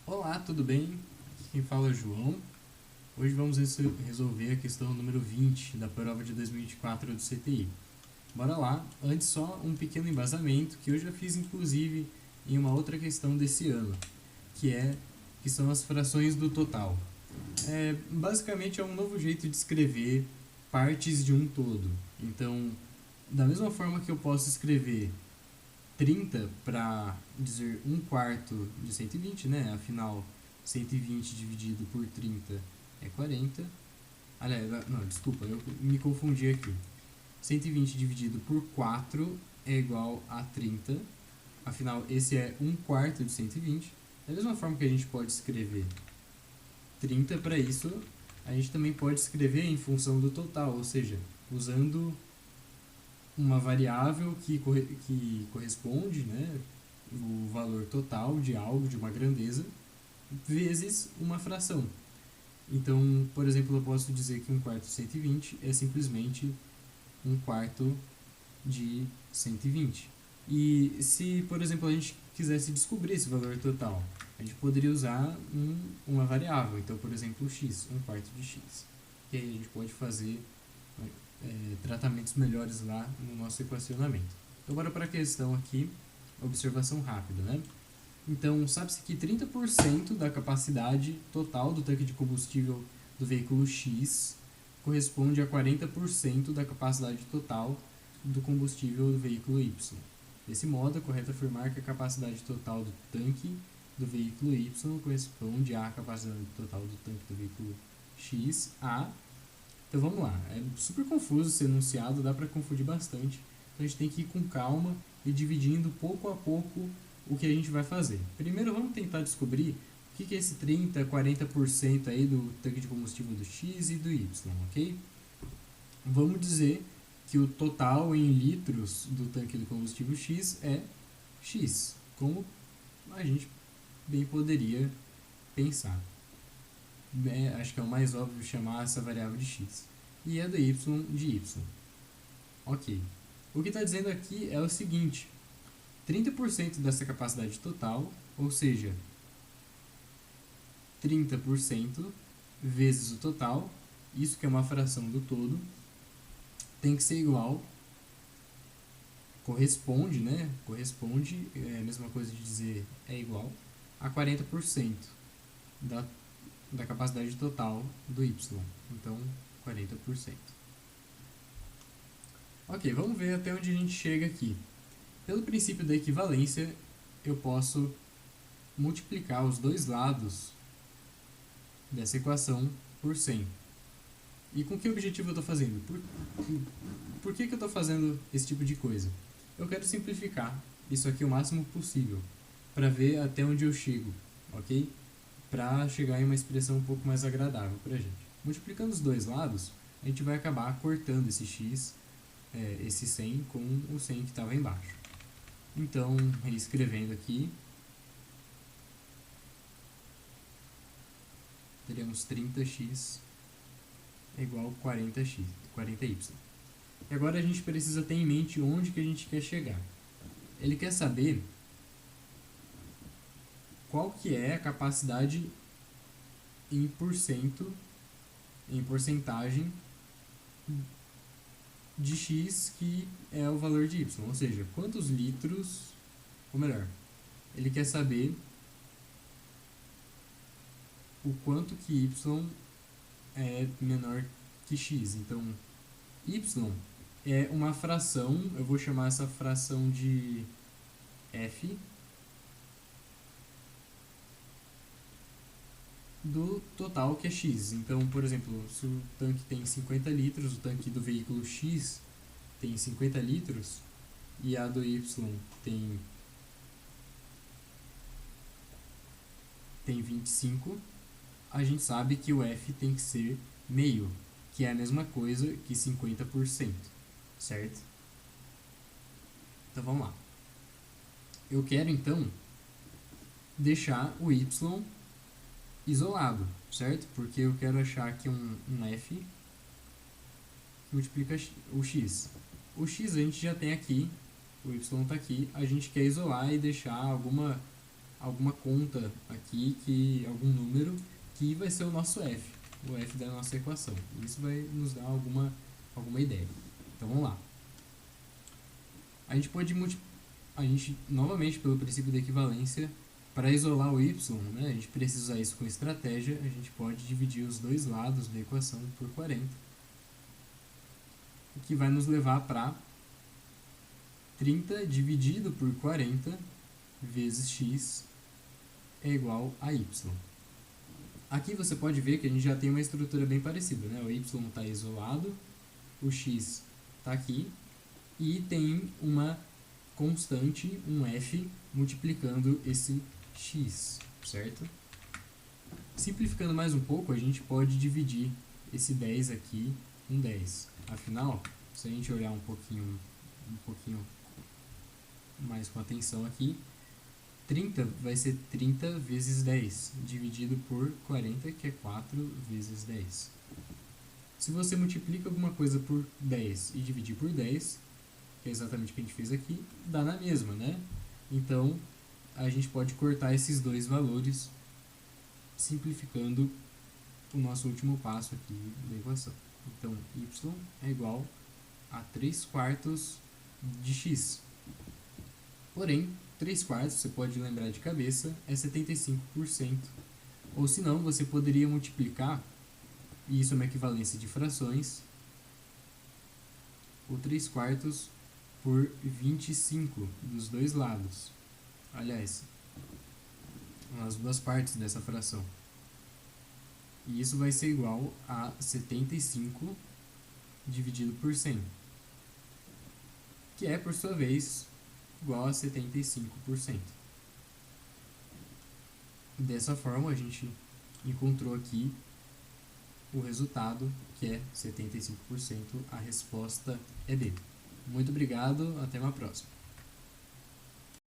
Olá, tudo bem? Aqui quem fala é o João. Hoje vamos resolver a questão número 20 da prova de 2024 do CTI. Bora lá, antes só um pequeno embasamento que eu já fiz inclusive em uma outra questão desse ano, que são as frações do total. Basicamente é um novo jeito de escrever partes de um todo. Então, da mesma forma que eu posso escrever 30 para dizer um quarto de 120, né? Afinal, 120 dividido por 30 é 40. Aliás, não, desculpa, eu me confundi aqui. 120 dividido por 4 é igual a 30. Afinal, esse é um quarto de 120. Da mesma forma que a gente pode escrever 30 para isso, a gente também pode escrever em função do total, ou seja, usando uma variável que corresponde, né, o valor total de algo, de uma grandeza, vezes uma fração. Então, por exemplo, eu posso dizer que um quarto de 120 é simplesmente um quarto de 120. E se, por exemplo, a gente quisesse descobrir esse valor total, a gente poderia usar uma variável. Então, por exemplo, x, um quarto de x. Que aí a gente pode fazer tratamentos melhores lá no nosso equacionamento. Então, bora para a questão aqui, observação rápida, né? Então, sabe-se que 30% da capacidade total do tanque de combustível do veículo X corresponde a 40% da capacidade total do combustível do veículo Y. Desse modo, é correto afirmar que a capacidade total do tanque do veículo Y corresponde à capacidade total do tanque do veículo X a... Então vamos lá, é super confuso esse enunciado, dá para confundir bastante. Então a gente tem que ir com calma e dividindo pouco a pouco o que a gente vai fazer. Primeiro vamos tentar descobrir o que é esse 30, 40% aí do tanque de combustível do X e do Y, ok? Vamos dizer que o total em litros do tanque de combustível X é X, como a gente bem poderia pensar. Acho que é o mais óbvio chamar essa variável de x. E a do y de y. Ok. O que está dizendo aqui é o seguinte: 30% dessa capacidade total, ou seja, 30% vezes o total, isso que é uma fração do todo, tem que ser igual, corresponde, né? Corresponde, é a mesma coisa de dizer é igual, a 40% da da capacidade total do y. Então, 40%. Ok, vamos ver até onde a gente chega aqui. Pelo princípio da equivalência, eu posso multiplicar os dois lados dessa equação por 100. E com que objetivo eu estou fazendo? Por que eu estou fazendo esse tipo de coisa? Eu quero simplificar isso aqui o máximo possível, para ver até onde eu chego, ok? Para chegar em uma expressão um pouco mais agradável para a gente. Multiplicando os dois lados, a gente vai acabar cortando esse x, esse 100 com o 100 que estava embaixo. Então, reescrevendo aqui, teremos 30x é igual a 40y. E agora a gente precisa ter em mente onde que a gente quer chegar. Ele quer saber qual que é a capacidade em porcento, em porcentagem de x, que é o valor de y, ou seja, quantos litros, ou melhor, ele quer saber o quanto que y é menor que x. Então, y é uma fração, eu vou chamar essa fração de f do total, que é x. Então, por exemplo, se o tanque tem 50 litros, o tanque do veículo X tem 50 litros e a do Y tem 25, a gente sabe que o F tem que ser meio, que é a mesma coisa que 50%, certo? Então vamos lá. Eu quero então deixar o Y isolado, certo? Porque eu quero achar aqui um F que multiplica o X. O X a gente já tem aqui, o Y está aqui, a gente quer isolar e deixar alguma conta aqui, algum número que vai ser o nosso f, o f da nossa equação. Isso vai nos dar alguma ideia. Então vamos lá. A gente pode novamente, pelo princípio da equivalência, para isolar o y, né, a gente precisa usar isso com estratégia. A gente pode dividir os dois lados da equação por 40, o que vai nos levar para 30 dividido por 40 vezes x é igual a y. Aqui você pode ver que a gente já tem uma estrutura bem parecida, né? O y está isolado, o x está aqui, e tem uma constante, um f, multiplicando esse x, certo? Simplificando mais um pouco, a gente pode dividir esse 10 aqui em 10. Afinal, se a gente olhar um pouquinho mais com atenção aqui, 30 vai ser 30 vezes 10, dividido por 40, que é 4 vezes 10. Se você multiplica alguma coisa por 10 e dividir por 10, que é exatamente o que a gente fez aqui, dá na mesma, né? Então, a gente pode cortar esses dois valores, simplificando o nosso último passo aqui da equação. Então, y é igual a 3/4 de x. Porém, 3/4, você pode lembrar de cabeça, é 75%. Ou se não, você poderia multiplicar, e isso é uma equivalência de frações, o 3/4 por 25 dos dois lados. Aliás, as duas partes dessa fração. E isso vai ser igual a 75 dividido por 100, que é, por sua vez, igual a 75%. Dessa forma, a gente encontrou aqui o resultado, que é 75%. A resposta é D. Muito obrigado, até uma próxima.